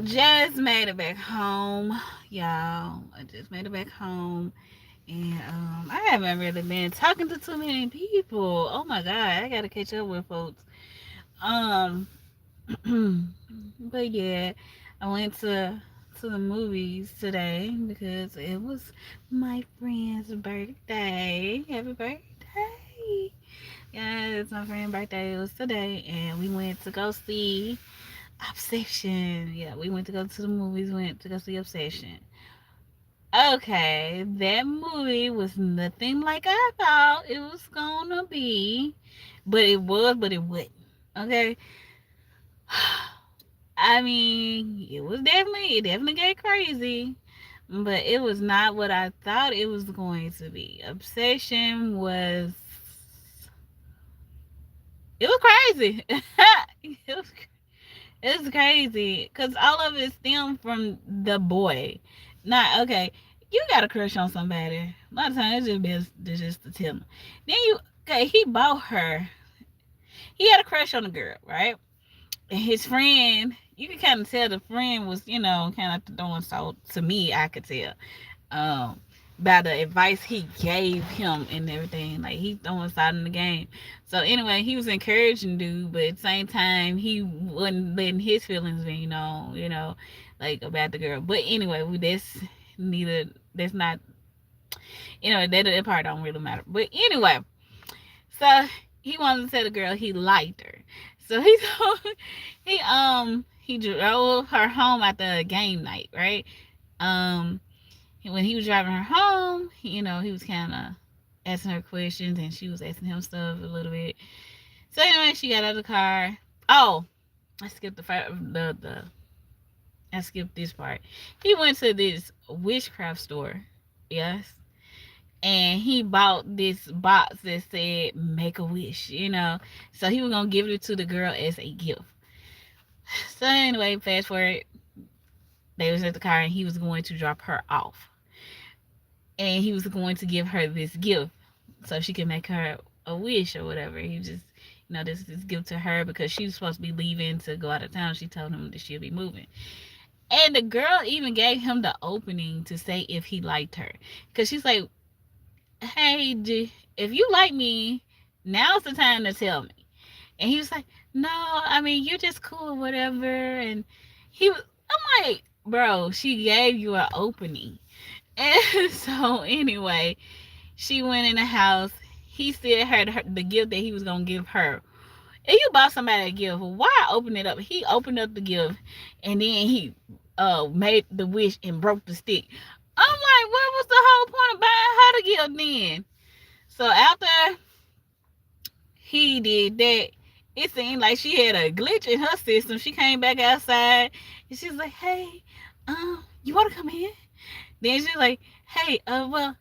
Just made it back home, y'all. I just made it back home, and I haven't really been talking to too many people. Oh my god, I gotta catch up with folks. Um, but yeah, I went to the movies today because it was my friend's birthday. Happy birthday! Yeah, it's my friend's birthday. It was today, and we went to go see Obsession. Yeah, we went to go to the movies. Went to go see Obsession. Okay, that movie was nothing like I thought it was gonna be, but it was, but it wasn't. Okay, I mean, it definitely got crazy, but it was not what I thought it was going to be. Obsession was, it was crazy. it was It's crazy because all of it stemmed from the boy. Not okay. You got a crush on somebody. A lot of times it's just to tell them. Then okay. He bought her. He had a crush on the girl, right? And his friend, you can kind of tell the friend was, kind of doing so. To me, I could tell. Um, by the advice he gave him and everything. Like he throwing side in the game. So anyway, he was encouraging dude, but at the same time he wasn't letting his feelings be, like about the girl. But anyway, that's not that part don't really matter. But anyway, so he wanted to tell the girl he liked her. So he told he drove her home at the game night, right? Um when he was driving her home, he was kind of asking her questions and she was asking him stuff a little bit. So anyway, she got out of the car. Oh, I skipped the I skipped this part. He went to this witchcraft store, yes, and he bought this box that said "Make a Wish," So he was gonna give it to the girl as a gift. So anyway, fast forward, they was at the car and he was going to drop her off, and he was going to give her this gift so she could make her a wish or whatever. He just, this gift to her because she was supposed to be leaving to go out of town. She told him that she'll be moving. And the girl even gave him the opening to say if he liked her. Because she's like, hey, if you like me, now's the time to tell me. And he was like, no, I mean, you're just cool or whatever. And I'm like, bro, she gave you an opening. And so anyway, she went in the house. He said the gift that he was gonna give her. If you bought somebody a gift, why open it up? He opened up the gift and then he made the wish and broke the stick. I'm like, what was the whole point of buying her the gift then? So after he did that, it seemed like she had a glitch in her system. She came back outside and she's like, hey, you wanna come in? Then she's like, hey, well,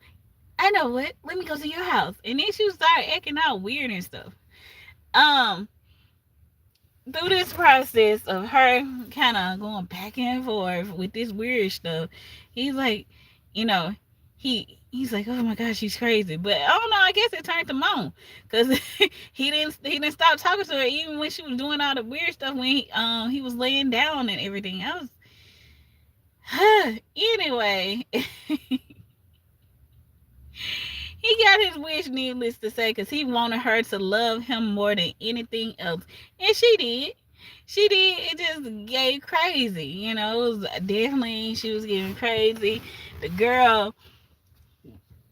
I know what. Let me go to your house. And then she started acting out weird and stuff. Um, Through this process of her kind of going back and forth with this weird stuff, he's like, you know, he's like, oh my gosh, she's crazy. But I don't know. I guess it turned him on because he didn't stop talking to her even when she was doing all the weird stuff when he was laying down and everything. I was anyway. He got his wish, needless to say, because he wanted her to love him more than anything else. And she did. She did. It just gave crazy. It was definitely, she was getting crazy. The girl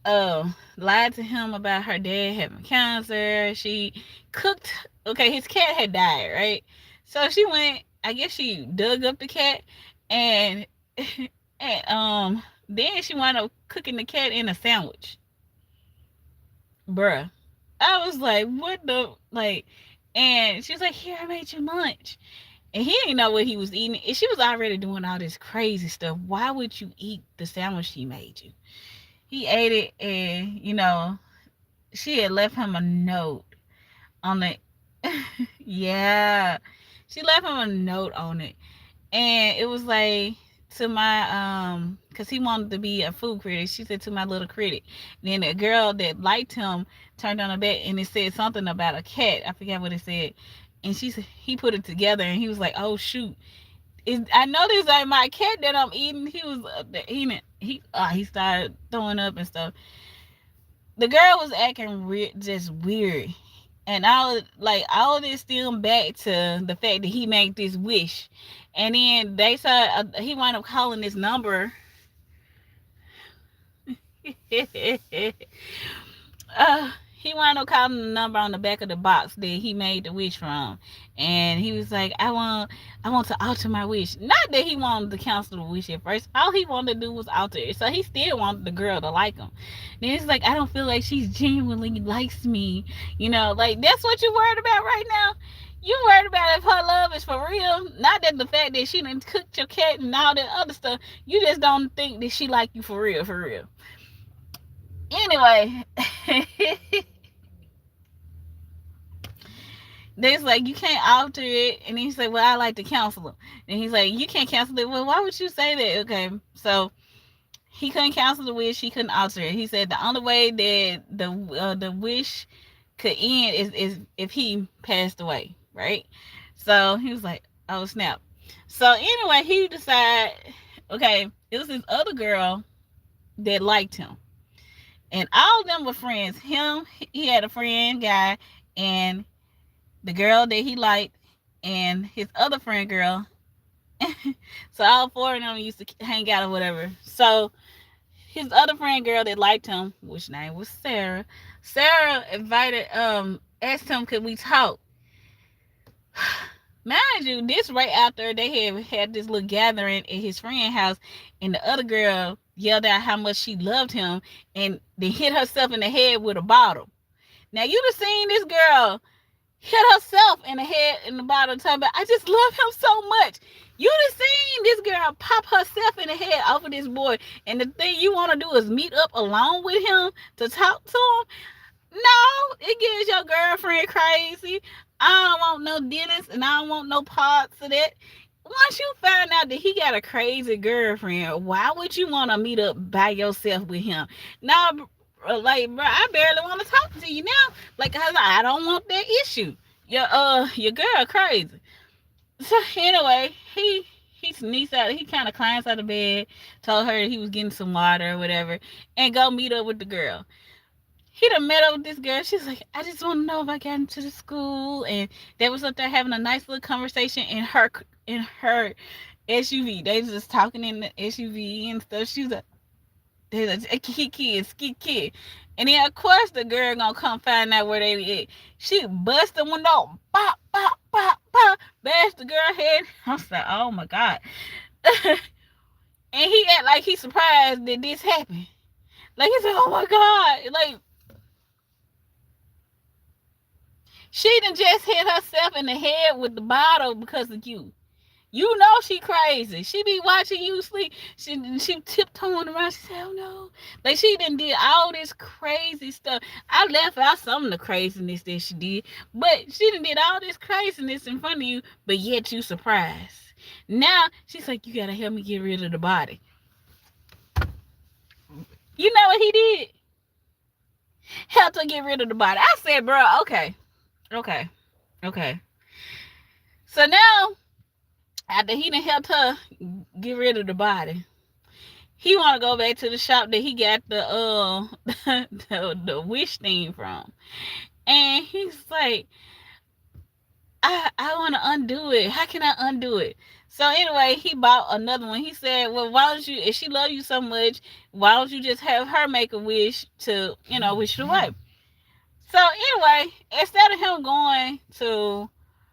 lied to him about her dad having cancer. She cooked, okay, his cat had died, right? So she went, I guess she dug up the cat and, and then she wound up cooking the cat in a sandwich. Bruh. I was like, what the, like, and she was like, here, I made you lunch. And he didn't know what he was eating. And she was already doing all this crazy stuff. Why would you eat the sandwich she made you? He ate it, and, she had left him a note on it. Yeah. She left him a note on it. And it was like, to my because he wanted to be a food critic. She said, to my little critic. And then the girl that liked him turned on her back and it said something about a cat. I forget what it said. And he put it together and he was like, oh shoot, I know this ain't my cat that I'm eating. He was eating it. He started throwing up and stuff. The girl was acting just weird, and all of this stemmed back to the fact that he made this wish, and then they said he wound up calling this number. He wound up calling the number on the back of the box that he made the wish from, and he was like, I want to alter my wish." Not that he wanted to cancel the wish at first. All he wanted to do was alter it. So he still wanted the girl to like him. Then he's like, "I don't feel like she's genuinely likes me." Like that's what you worried about right now. You worried about if her love is for real. Not that the fact that she didn't cook your cat and all that other stuff. You just don't think that she like you for real, for real. Anyway, they's like, "You can't alter it." And he's like, "Well, I like to cancel them." And he's like, "You can't cancel it." "Well, why would you say that?" Okay, so he couldn't cancel the wish. He couldn't alter it. He said the only way that the wish could end is if he passed away, right? So he was like, "Oh snap!" So anyway, he decided, okay, it was this other girl that liked him, and all of them were friends. He had a friend guy, and the girl that he liked, and his other friend girl. So all four of them used to hang out or whatever. So his other friend girl that liked him, which name was Sarah. Sarah asked him, "Could we talk?" Mind you, this right after they had this little gathering at his friend's house, and the other girl yelled out how much she loved him, and then hit herself in the head with a bottle. Now you'd have seen this girl hit herself in the head in the bottle, talking about, "I just love him so much." You'd have seen this girl pop herself in the head over this boy, and the thing you want to do is meet up alone with him to talk to him. No, it gives your girlfriend crazy. I don't want no Dennis, and I don't want no parts of that. Once you find out that he got a crazy girlfriend, why would you want to meet up by yourself with him? Now, like, bro, I barely want to talk to you now, like, cause I don't want that issue. Your girl crazy. So anyway, he sneaks out. He kind of climbs out of bed, told her he was getting some water or whatever, and go meet up with the girl. He done met up with this girl. She's like, "I just want to know if I got into the school," and they was up there having a nice little conversation in her SUV. They was just talking in the SUV and stuff. She was like, "There's a kid," and then of course the girl gonna come find out where they at. She bust the window, pop, pop, pop, pop, bashed the girl head. I was like, "Oh my god!" And he act like he surprised that this happened. Like he said, "Oh my god!" Like, she done just hit herself in the head with the bottle because of you. You know she crazy. She be watching you sleep. She tiptoeing around. She said, "Oh no." Like, she done did all this crazy stuff. I left out some of the craziness that she did. But she done did all this craziness in front of you, but yet you surprised. Now, she's like, "You gotta help me get rid of the body." You know what he did? Helped her get rid of the body. I said, "Bro, okay. Okay. Okay." So now, after he done helped her get rid of the body, he want to go back to the shop that he got the wish thing from, and he's like, I want to undo it. How can I undo it?" So anyway, he bought another one. He said, "Well, why don't you? If she loves you so much, why don't you just have her make a wish to, wish it away?" So anyway, instead of him going to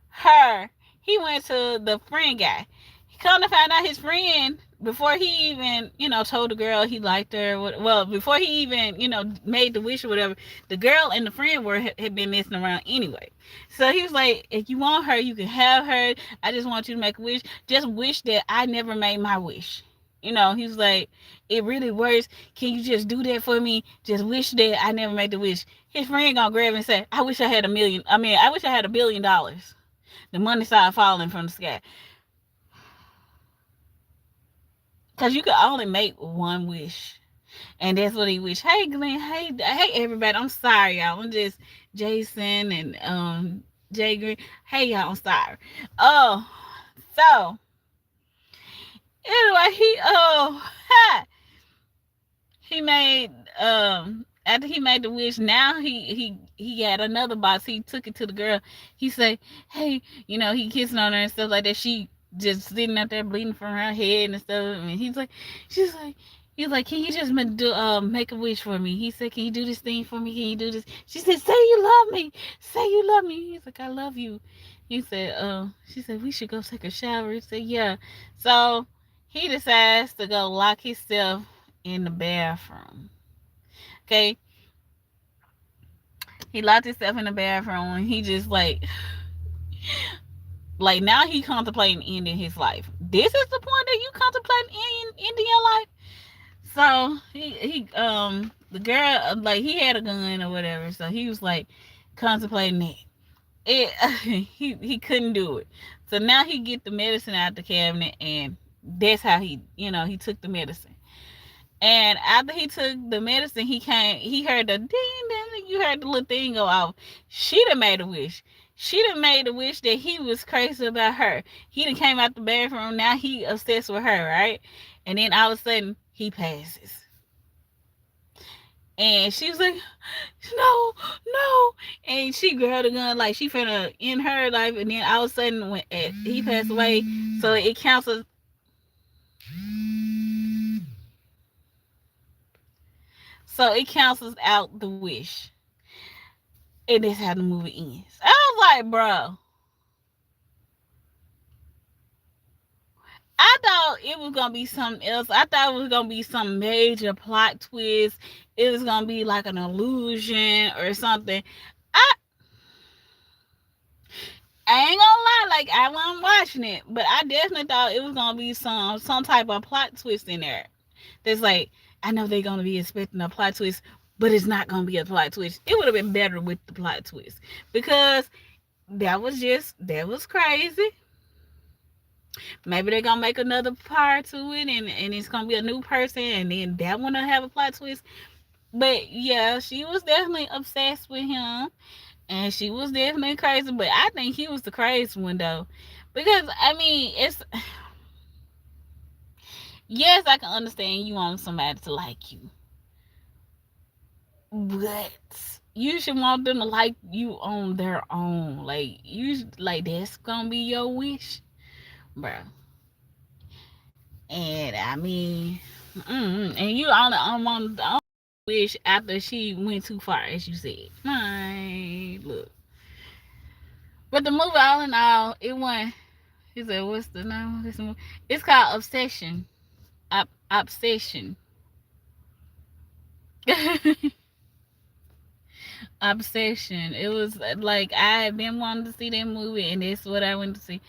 her, he went to the friend guy. He come to find out his friend, before he even, told the girl he liked her. Well, before he even, made the wish or whatever, the girl and the friend had been messing around anyway. So he was like, "If you want her, you can have her. I just want you to make a wish. Just wish that I never made my wish." He was like, "It really works. Can you just do that for me? Just wish that I never made the wish." His friend gonna grab and say, I wish I had $1 billion. The money started falling from the sky. Because you could only make one wish. And that's what he wished. Hey, Glenn. Hey, everybody. I'm sorry, y'all. I'm just Jason and Jay Green. Hey, y'all. I'm sorry. Oh, so Anyway, he made after he made the wish, now he had another box. He took it to the girl. He said, hey, he kissing on her and stuff like that. She just sitting up there bleeding from her head and stuff. And she's like, he's like, can you just make a wish for me? He said, can you do this thing for me? Can you do this? She said, say you love me. Say you love me. He's like, I love you. He said, she said, we should go take a shower. He said, yeah. So he decides to go lock himself in the bathroom. Okay. He locked himself in the bathroom and he just like now he contemplating ending his life. This is the point that you contemplating ending your life. So the girl, like, he had a gun or whatever, so he was like contemplating it. He couldn't do it. So now he get the medicine out the cabinet, and that's how he took the medicine. And after he took the medicine, he heard the ding ding. You heard the little thing go off. She done made a wish. She done made a wish that he was crazy about her. He done came out the bathroom. Now he obsessed with her, right? And then all of a sudden he passes. And she was like, no, no. And she grabbed a gun like she finna end her life. And then all of a sudden when he passed away, so it cancels. So it cancels out the wish. And that's how the movie ends. I was like, bro. I thought it was gonna be something else. I thought it was gonna be some major plot twist. It was gonna be like an illusion or something. I I ain't gonna lie, like, I wasn't watching it, but I definitely thought it was gonna be some type of plot twist in there. That's like, I know they're gonna be expecting a plot twist, but it's not gonna be a plot twist. It would have been better with the plot twist because that was crazy. Maybe they're gonna make another part to it, and it's gonna be a new person, and then that one will have a plot twist. But yeah, she was definitely obsessed with him, and she was definitely crazy. But I think he was the crazy one though, because I mean, it's yes, I can understand you want somebody to like you, but you should want them to like you on their own. Like, that's gonna be your wish, bro. And I mean, and you only want the wish after she went too far, as you said. My look, but the movie, all in all, it won. He said, "What's the name of this movie?" It's called Obsession. Obsession. Obsession. It was like I had been wanting to see that movie, and that's what I went to see.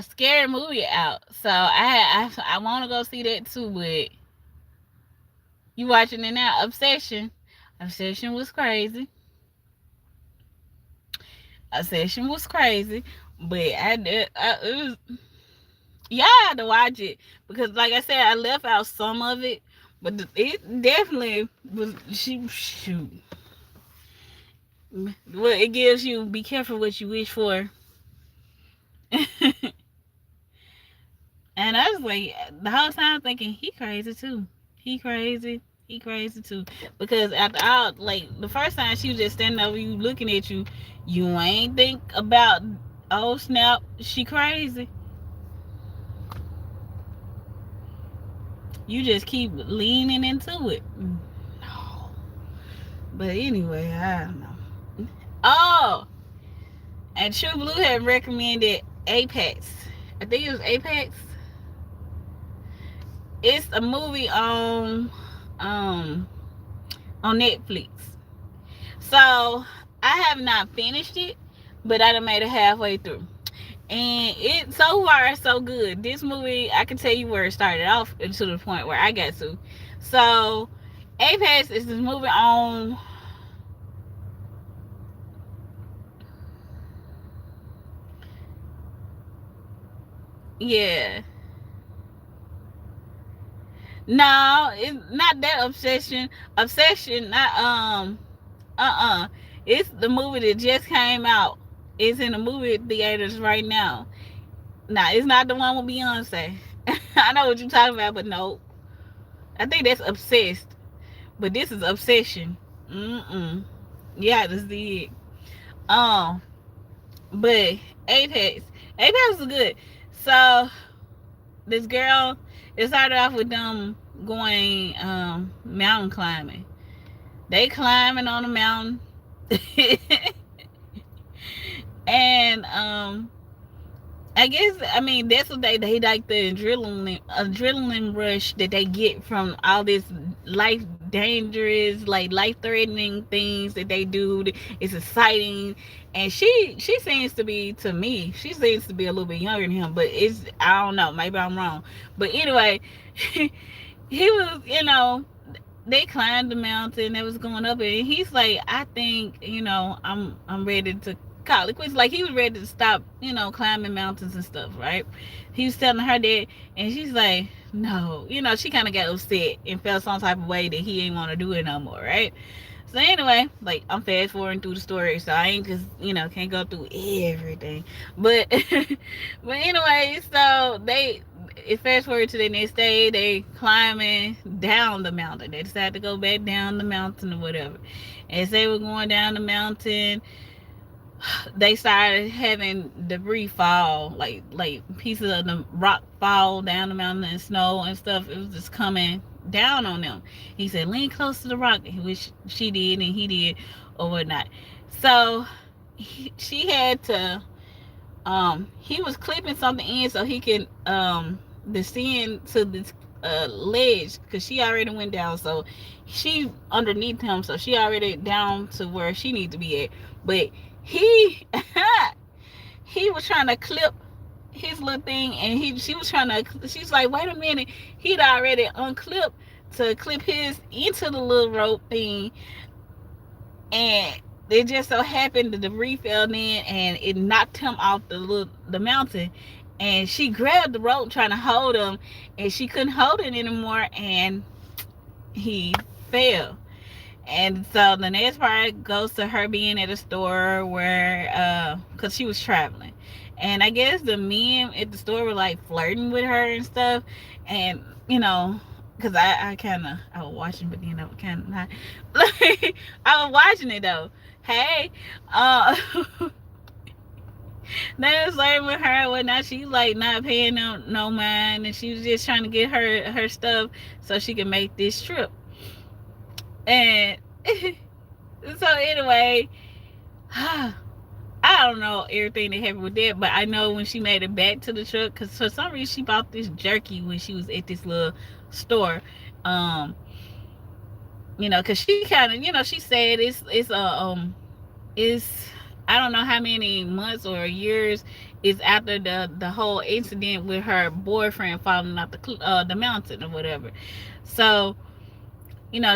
Scary movie out, so I want to go see that too. But you watching it now? Obsession. Obsession was crazy. Obsession was crazy, but it was, y'all had to watch it because, like I said, I left out some of it, but it definitely was. Shoot. Well, it gives you, be careful what you wish for. And I was like, the whole time thinking, he crazy too. He crazy. He crazy too. Because after all, like, the first time she was just standing over you looking at you, you ain't think about, oh snap, she crazy. You just keep leaning into it. No. But anyway, I don't know. Oh, and True Blue had recommended Apex. I think it was Apex. It's a movie on Netflix. So I have not finished it, but I done made it halfway through. And it so far so good. This movie, I can tell you where it started off to the point where I got to. So Apex is this movie on, yeah. No, it's not that obsession. Obsession, not It's the movie that just came out. It's in the movie theaters right now. Nah, it's not the one with Beyonce. I know what you're talking about, but no. I think that's obsessed. But this is obsession. Mm-mm. Yeah, this is it. Um, but Apex. Apex was good. So this girl, it started off with them going mountain climbing. They climbing on the mountain. And I guess that's what they like, the adrenaline rush that they get from all this life dangerous, like life threatening things that they do. It's exciting, and she seems to be, to me, she seems to be a little bit younger than him, but it's, I don't know, maybe I'm wrong, but anyway, he was, they climbed the mountain that was going up, and he's like, I think, I'm ready to call it quits. Like, he was ready to stop, climbing mountains and stuff, right? He was telling her that, and she's like, no, she kind of got upset and felt some type of way that he ain't want to do it no more, right? So anyway, like, I'm fast forwarding through the story, so I ain't just, can't go through everything. But but anyway, so it fast forward to the next day, they climbing down the mountain. They decided to go back down the mountain or whatever. As they were going down the mountain, they started having debris fall, like pieces of the rock fall down the mountain, and snow and stuff. It was just coming down on them. He said, lean close to the rock, which she did and he did, or whatnot. So she had to, he was clipping something in so he can descend to this ledge, because she already went down, so she underneath him, so she already down to where she needs to be at. But he he was trying to clip his little thing, and she was trying to, she's like, wait a minute, he'd already unclipped to clip his into the little rope thing, and it just so happened the debris fell in and it knocked him off the mountain, and she grabbed the rope trying to hold him, and she couldn't hold it anymore, and he fell. And so the next part goes to her being at a store where, because she was traveling. And I guess the men at the store were like flirting with her and stuff. And, because I was watching, but kind of not. I was watching it though. Hey, they was flirting with her and whatnot. She's like not paying no mind. And she was just trying to get her stuff so she could make this trip. And so anyway, I don't know everything that happened with that, but I know when she made it back to the truck, because for some reason she bought this jerky when she was at this little store, because she kind of, she said it's I don't know how many months or years is after the whole incident with her boyfriend falling off the mountain or whatever. So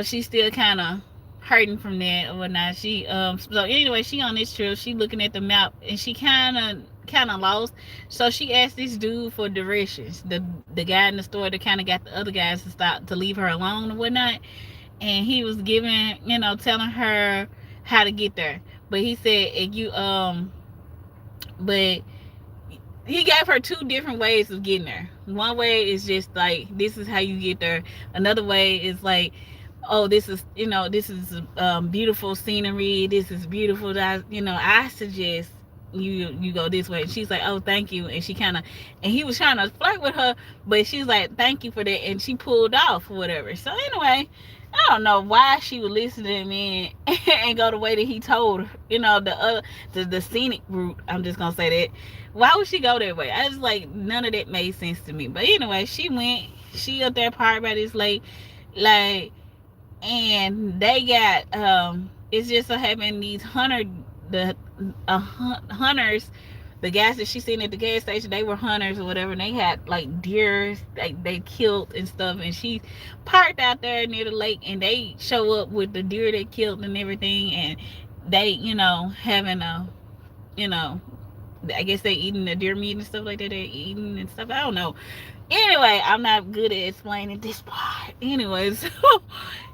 she's still kind of hurting from that or whatnot. She so anyway, she on this trip, she looking at the map, and she kind of lost. So she asked this dude for directions, the guy in the store that kind of got the other guys to leave her alone or whatnot. And he was giving, telling her how to get there. But he said, but he gave her two different ways of getting there. One way is just like, this is how you get there. Another way is like, oh, this is beautiful scenery, this is beautiful, I suggest you go this way. And she's like, oh, thank you. And he was trying to flirt with her, but she's like, thank you for that, and she pulled off or whatever. So anyway, I don't know why she would listen to me and go the way that he told her, the scenic route. I'm just gonna say that. Why would she go that way? I was like, none of that made sense to me. But anyway, she up there parked by this lake, like, and they got it's just so happened these hunters, the guys that she seen at the gas station, they were hunters or whatever, and they had like deer they killed and stuff, and she parked out there near the lake, and they show up with the deer they killed and everything, and they having a I guess they eating the deer meat and stuff like that. They're eating and stuff. I don't know. Anyway, I'm not good at explaining this part. Anyways, so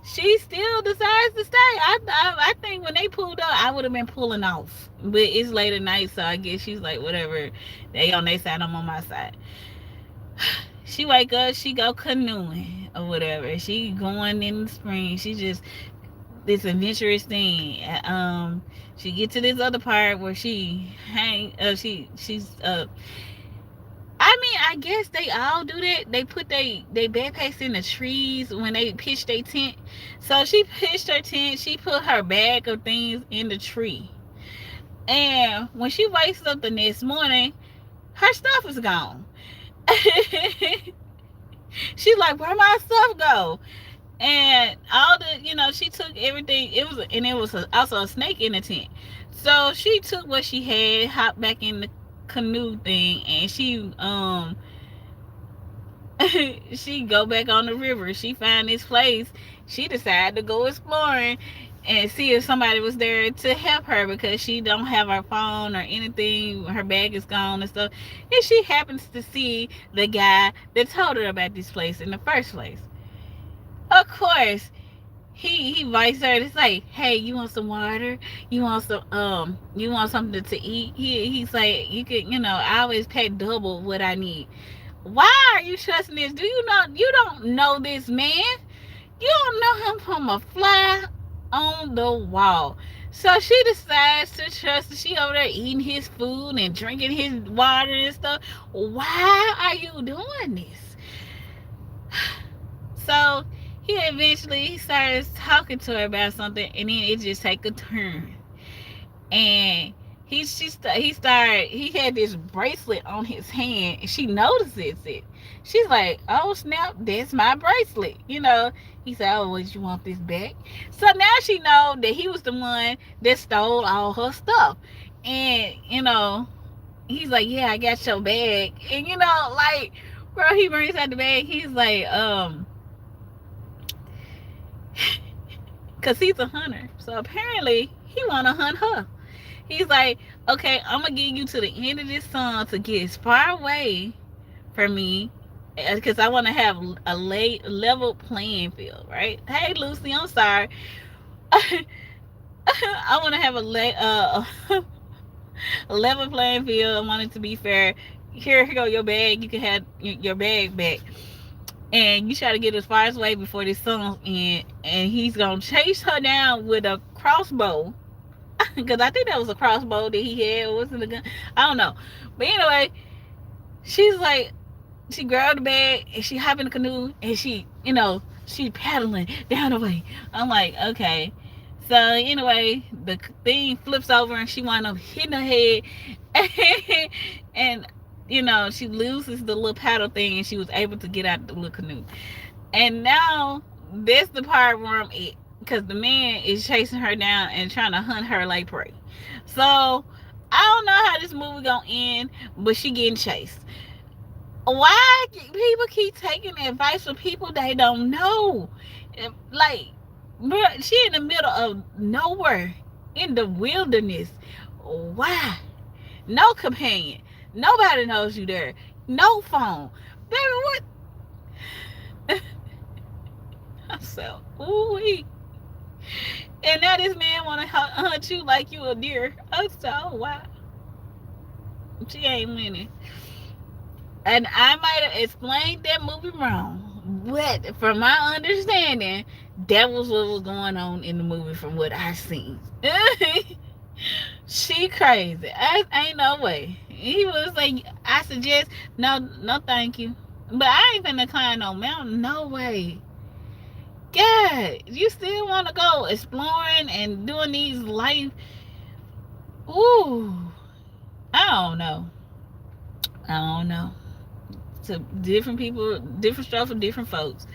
she still decides to stay. I think when they pulled up, I would have been pulling off. But it's late at night, so I guess she's like, whatever. They on their side, I'm on my side. She wake up, she go canoeing or whatever. She going in the spring. She just this adventurous thing. She get to this other part where she hang. She's. I mean, I guess they all do that. They put they backpacks in the trees when they pitch their tent. So she pitched her tent. She put her bag of things in the tree. And when she wakes up the next morning, her stuff is gone. She's like, "Where my stuff go?" And all the, she took everything. It was also a snake in the tent. So she took what she had, hopped back in the canoe thing, and she go back on the river. She found this place. She decided to go exploring and see if somebody was there to help her because she don't have her phone or anything. Her bag is gone and stuff. And she happens to see the guy that told her about this place in the first place. Of course, he invites her. It's like, hey, you want some water? You want something to eat? He's like, you could, I always pay double what I need. Why are you trusting this? You don't know this man? You don't know him from a fly on the wall. So she decides to trust that. She over there eating his food and drinking his water and stuff. Why are you doing this? So he starts talking to her about something, and then it just take a turn. And he had this bracelet on his hand, and she notices it. She's like, "Oh snap, that's my bracelet." He said, "Oh, would you want this back?" So now she know that he was the one that stole all her stuff. And he's like, "Yeah, I got your bag." And like, bro, he brings out the bag. He's like, because he's a hunter. So apparently he want to hunt her. He's like, okay, I'm going to get you to the end of this sun to get as far away from me because I want to have a level playing field, right? Hey, Lucy, I'm sorry. I want to have a level playing field. I want it to be fair. Here go your bag. You can have your bag back. And you try to get as far away before this sun's in, and he's gonna chase her down with a crossbow. Because I think that was a crossbow that he had, or was it a gun? I don't know. But anyway, she's like, she grabbed the bag and she hopped in the canoe and she paddling down the way. I'm like, okay. So anyway, the thing flips over and she winds up hitting her head, and she loses the little paddle thing, and she was able to get out the little canoe. And now that's the part where I'm at, because the man is chasing her down and trying to hunt her like prey. So I don't know how this movie gonna end, but she getting chased. Why people keep taking advice from people they don't know? Like, bro, she in the middle of nowhere, in the wilderness. Why? No companion. Nobody knows you there. No phone. Baby, what? I said, ooh. And now this man want to hunt you like you a deer. I said, oh, wow. She ain't winning. And I might have explained that movie wrong. But from my understanding, that was what was going on in the movie from what I seen. She crazy. I ain't no way. He was like, I suggest, no, thank you. But I ain't finna climb no mountain. No way. God, you still want to go exploring and doing these life? Ooh, I don't know. To different people, different stuff for different folks.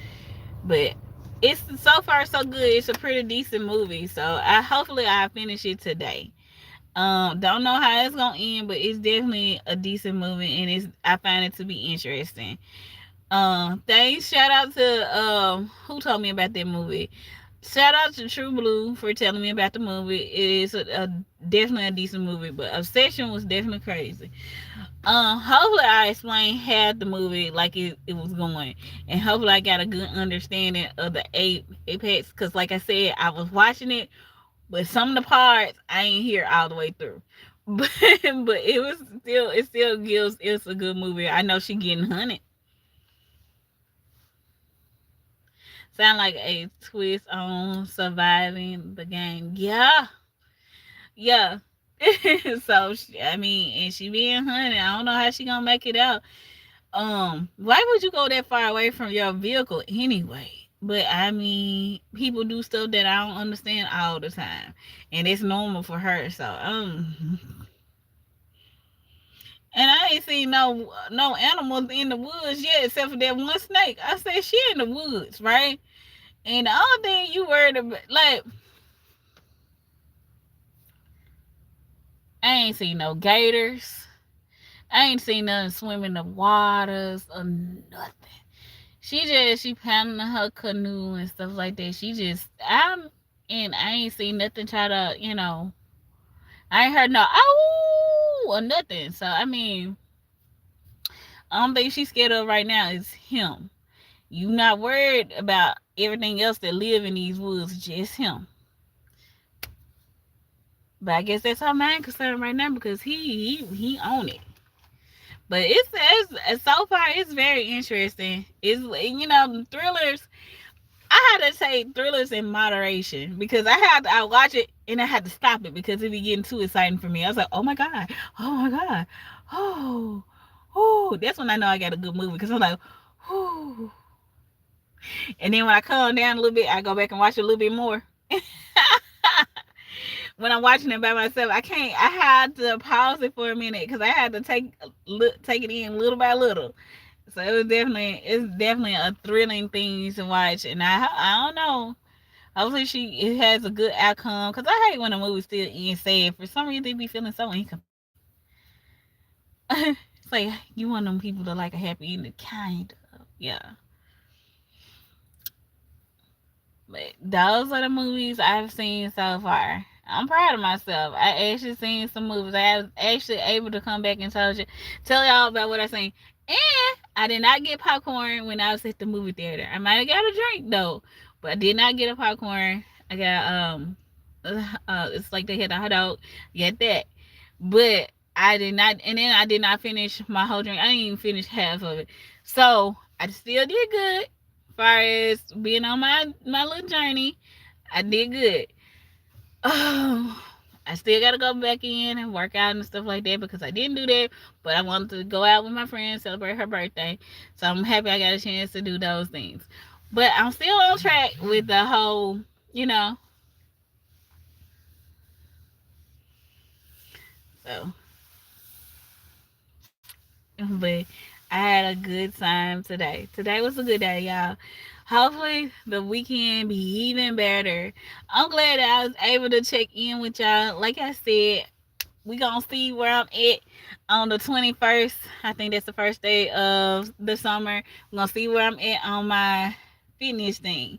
But it's so far so good. It's a pretty decent movie. So hopefully I finish it today. Don't know how it's gonna end, but it's definitely a decent movie, and I find it to be interesting. Thanks. Shout out to who told me about that movie. Shout out to True Blue for telling me about the movie. It is definitely a decent movie, but Obsession was definitely crazy. Hopefully I explained half the movie like it was going, and hopefully I got a good understanding of the apex. Because like I said, I was watching it, but some of the parts I ain't hear all the way through. But it still gives, it's a good movie. I know she getting hunted. Sound like a twist on surviving the game. Yeah, yeah. So I mean, and she being honey. I don't know how she gonna make it out. Why would you go that far away from your vehicle anyway? But I mean, people do stuff that I don't understand all the time, and it's normal for her. So and I ain't seen no animals in the woods yet, except for that one snake. I said she in the woods, right? And the other thing you worried about, like, I ain't seen no gators. I ain't seen nothing swim in the waters or nothing. She paddling her canoe and stuff like that. And I ain't seen nothing try to, I ain't heard no oh or nothing. So I mean, I don't think she's scared of right now is him. You not worried about everything else that live in these woods, just him. But I guess that's her main concern right now because he own it. But it's so far it's very interesting. It's thrillers. I had to take thrillers in moderation because I watch it and I had to stop it because it be getting too exciting for me. I was like, oh my god, oh, oh. That's when I know I got a good movie because I'm like, oh. And then when I calm down a little bit, I go back and watch it a little bit more. When I'm watching it by myself, I can't. I had to pause it for a minute because I had to take it in little by little. So it's definitely a thrilling thing to watch, and I don't know. Hopefully it has a good outcome because I hate when a movie still ends sad. For some reason, they be feeling so incomplete. It's like you want them people to like a happy ending, kind of. Yeah. But those are the movies I've seen so far. I'm proud of myself. I actually seen some movies. I was actually able to come back and tell y'all about what I seen. And I did not get popcorn when I was at the movie theater. I might have got a drink though, but I did not get a popcorn. I got it's like they had a hot dog. Get that, but I did not. And then I did not finish my whole drink. I didn't even finish half of it. So I still did good. As far as being on my little journey, I did good. Oh, I still gotta go back in and work out and stuff like that because I didn't do that, but I wanted to go out with my friend, celebrate her birthday. So I'm happy I got a chance to do those things. But I'm still on track with the whole, you know. So, but I had a good time today. Today was a good day, y'all. Hopefully the weekend be even better. I'm glad that I was able to check in with y'all. Like I said, we gonna see where I'm at on the 21st. I think that's the first day of the summer. We're gonna see where I'm at on my fitness thing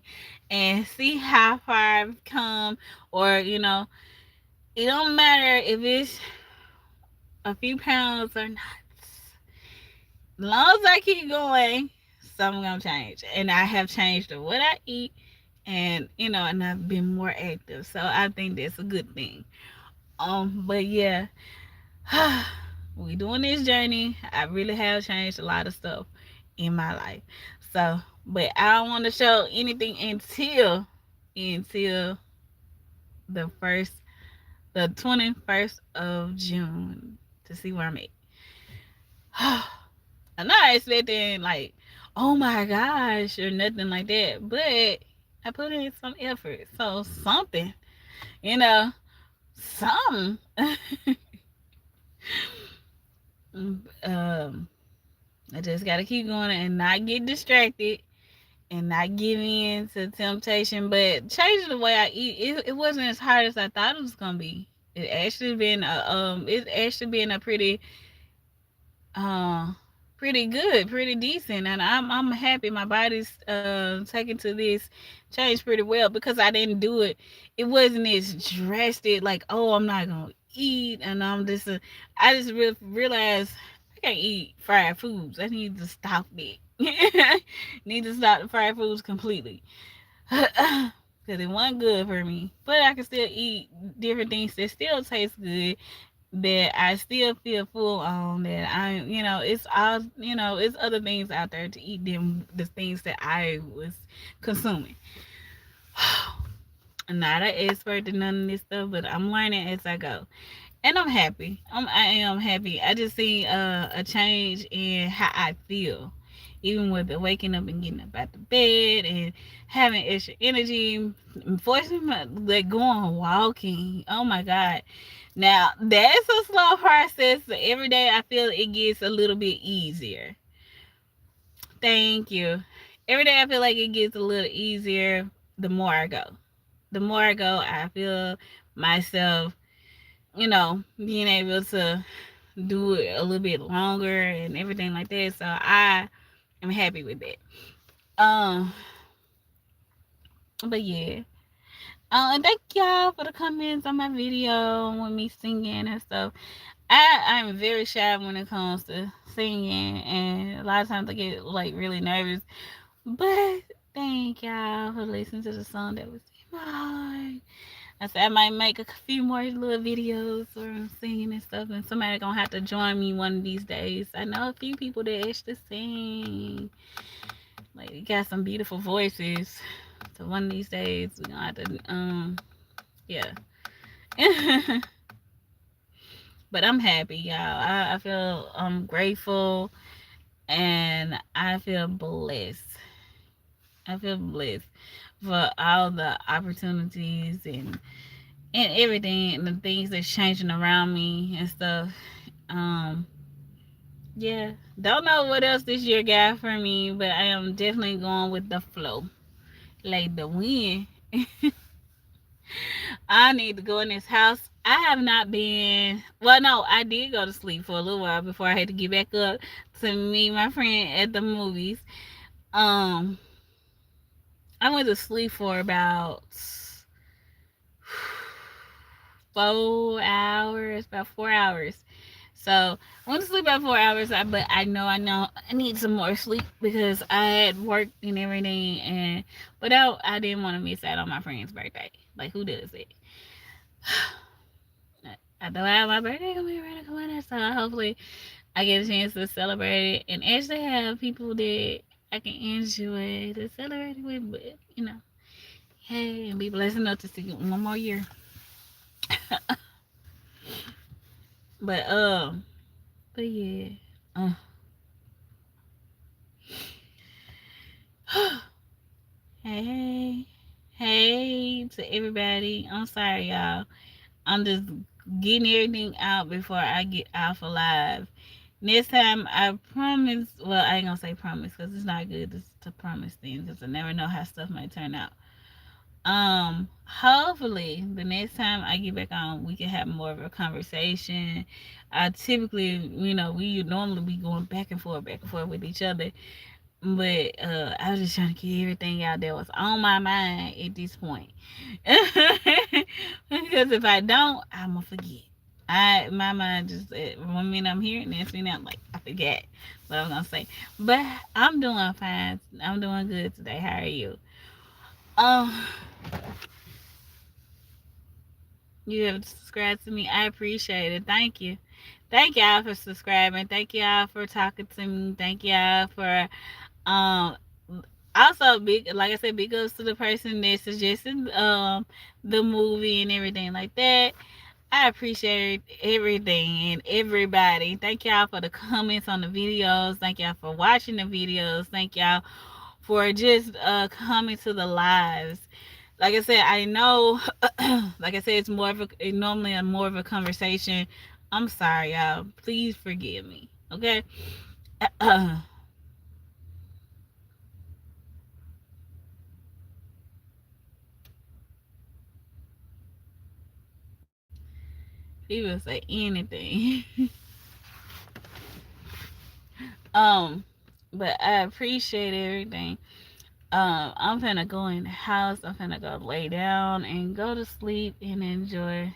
and see how far I've come. Or it don't matter if it's a few pounds or not. As long as I keep going, something gonna change. And I have changed what I eat, and and I've been more active. So I think that's a good thing. But yeah. We doing this journey. I really have changed a lot of stuff in my life. So, but I don't want to show anything until the first, the 21st of June to see where I'm at. I'm not expecting like, oh my gosh, or nothing like that, but I put in some effort. So something, you know, something. um I just gotta keep going and not get distracted and not give in to temptation, but changing the way I eat. It wasn't as hard as I thought it was gonna be. It's actually been a uh pretty good, pretty decent, and I'm happy. My body's taking to this change pretty well because I didn't do it. It wasn't as drastic like, oh, I'm not gonna eat, and I just realized I can't eat fried foods. I need to stop it. Need to stop the fried foods completely because it wasn't good for me. But I can still eat different things that still taste good that I still feel full on, that it's all, it's other things out there to eat than the things that I was consuming. I'm not an expert in none of this stuff, but I'm learning as I go. And I'm happy. I am happy. I just see a change in how I feel, even with the waking up and getting up out the bed and having extra energy, forcing my, like, going walking. Oh my God! Now that's a slow process. So every day I feel it gets a little bit easier. Thank you. Every day I feel like it gets a little easier. The more I go, I feel myself, being able to do it a little bit longer and everything like that. So I am happy with that. Um, but yeah. And thank y'all for the comments on my video with me singing and stuff. I'm very shy when it comes to singing, and a lot of times I get like really nervous. But thank y'all for listening to the song that was in my heart. I said I might make a few more little videos where I'm singing and stuff, and somebody gonna have to join me one of these days. I know a few people that actually sing. Like, they got some beautiful voices. So one of these days we gonna have to yeah. But I'm happy, y'all. I feel grateful, and I feel blessed. I feel blessed for all the opportunities and everything, and the things that's changing around me and stuff. Um, yeah, don't know what else this year got for me, but I am definitely going with the flow, like the wind. I need to go in this house. I have not been. Well, no, I did go to sleep for a little while before I had to get back up to meet my friend at the movies. Um, I went to sleep for about 4 hours, about 4 hours. So I went to sleep about 4 hours, but I know I need some more sleep because I had work and everything, and but I didn't want to miss out on my friend's birthday. Like, who does it? I thought my birthday gonna be around the corner, so hopefully I get a chance to celebrate it and actually have people that I can enjoy to celebrate it with. But hey, and be blessed enough to see it one more year. But but yeah. Uh, hey, hey to everybody. I'm sorry, y'all. I'm just getting everything out before I get off alive. Next time, I promise. Well, I ain't gonna say promise because it's not good to promise things because I never know how stuff might turn out. Hopefully the next time I get back on, we can have more of a conversation. I typically, we normally be going back and forth with each other, but I was just trying to get everything out that was on my mind at this point. Because if I don't, I'm gonna forget. My mind just, 1 minute I'm here, and next minute I'm like, I forget what I was gonna say. But I'm doing fine. I'm doing good today. How are you? Um, you have subscribed to me. I appreciate it. Thank you. Thank y'all for subscribing. Thank y'all for talking to me. Thank y'all for um also, big, like I said, big ups to the person that suggested the movie and everything like that. I appreciate everything and everybody. Thank y'all for the comments on the videos. Thank y'all for watching the videos. Thank y'all for just coming to the lives. Like I said, I know, like I said, it's more of normally a more of a conversation. I'm sorry, y'all. Please forgive me. Okay. People say anything. um, but I appreciate everything. I'm finna go in the house. I'm finna go lay down and go to sleep and enjoy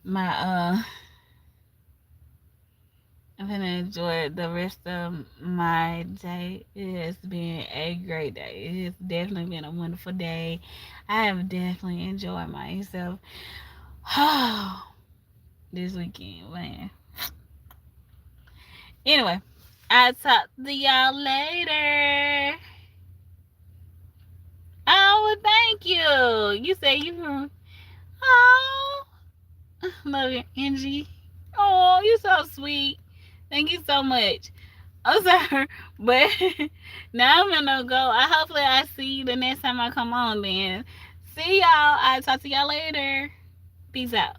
my I'm gonna enjoy the rest of my day. It has been a great day. It has definitely been a wonderful day. I have definitely enjoyed myself. this weekend, man. Anyway, I'll talk to y'all later. Oh, well, thank you. You say you from... Oh, love your energy. Oh, you so sweet. Thank you so much. I'm sorry, but now I'm gonna go. Hopefully I see you the next time I come on then. See y'all. I'll talk to y'all later. Peace out.